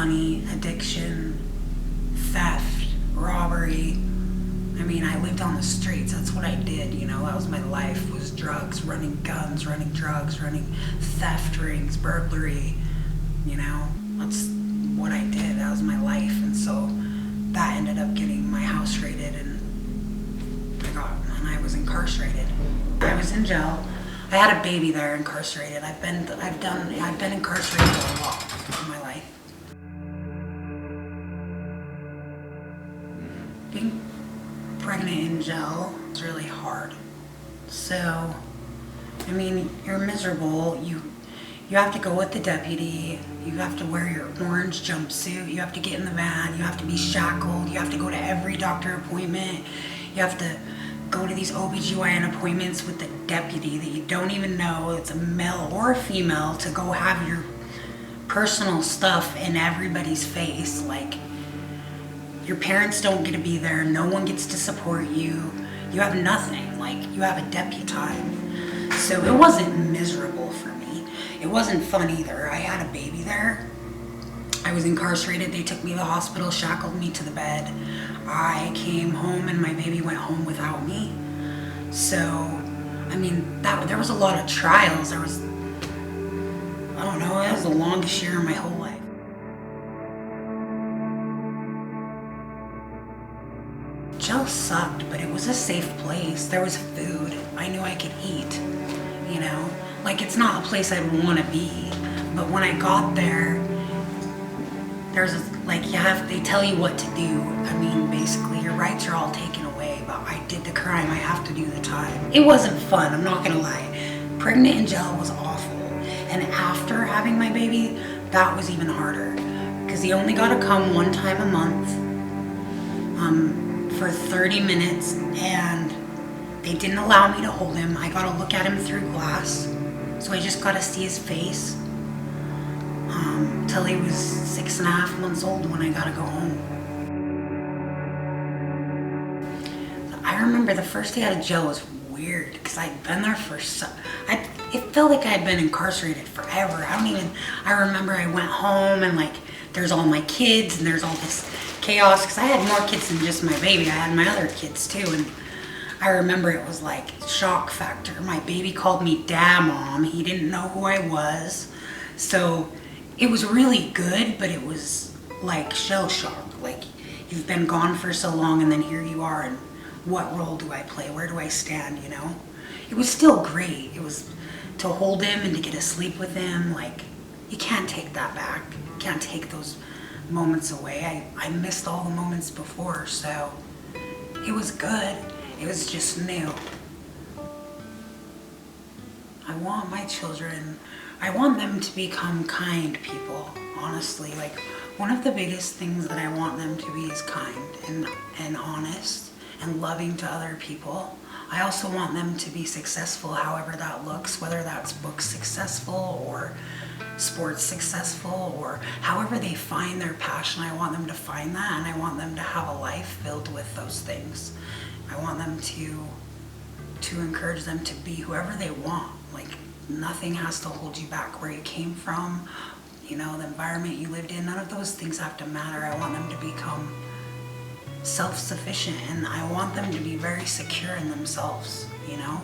money, addiction, theft, robbery. I mean, I lived on the streets. That's what I did, you know. That was my life, was drugs, running guns, running drugs, running theft rings, burglary, you know. That's what I did. That was my life. And so that ended up getting my house raided, and I was incarcerated. I was in jail. I had a baby there, incarcerated. I've been incarcerated a lot in my life. Being pregnant in jail is really hard. So, I mean, you're miserable. You have to go with the deputy. You have to wear your orange jumpsuit. You have to get in the van. You have to be shackled. You have to go to every doctor appointment. You have to go to these OBGYN appointments with the deputy that you don't even know, it's a male or a female, to go have your personal stuff in everybody's face. Like, your parents don't get to be there. No one gets to support you. You have nothing. Like, you have a deputime. So it wasn't miserable for me. It wasn't fun either. I had a baby there. I was incarcerated. They took me to the hospital, shackled me to the bed. I came home and my baby went home without me. So, I mean, there was a lot of trials. I don't know, that was the longest year of my whole life. Jail sucked, but it was a safe place. There was food. I knew I could eat, you know? Like, it's not a place I'd want to be. But when I got there, they tell you what to do. I mean, basically, your rights are all taken away, but I did the crime, I have to do the time. It wasn't fun, I'm not gonna lie. Pregnant in jail was awful. And after having my baby, that was even harder. Because he only got to come one time a month for 30 minutes, and they didn't allow me to hold him. I got to look at him through glass. So I just got to see his face. Till he was 6.5 months old when I got to go home. I remember the first day out of jail was weird because I'd been there it felt like I'd been incarcerated forever. I remember I went home and like there's all my kids and there's all this chaos because I had more kids than just my baby. I had my other kids too, and I remember it was like shock factor. My baby called me Dad Mom. He didn't know who I was. So it was really good, but it was like shell shock. Like, you've been gone for so long and then here you are, and what role do I play? Where do I stand, you know? It was still great. It was to hold him and to get to sleep with him. Like, you can't take that back. You can't take those moments away. I missed all the moments before, so it was good. It was just new. I want my children, I want them to become kind people, honestly. Like, one of the biggest things that I want them to be is kind and honest and loving to other people. I also want them to be successful, however that looks, whether that's book successful or sports successful or however they find their passion. I want them to find that, and I want them to have a life filled with those things. I want them to encourage them to be whoever they want. Like, nothing has to hold you back. Where you came from, you know, the environment you lived in, none of those things have to matter. I want them to become self-sufficient, and I want them to be very secure in themselves, you know?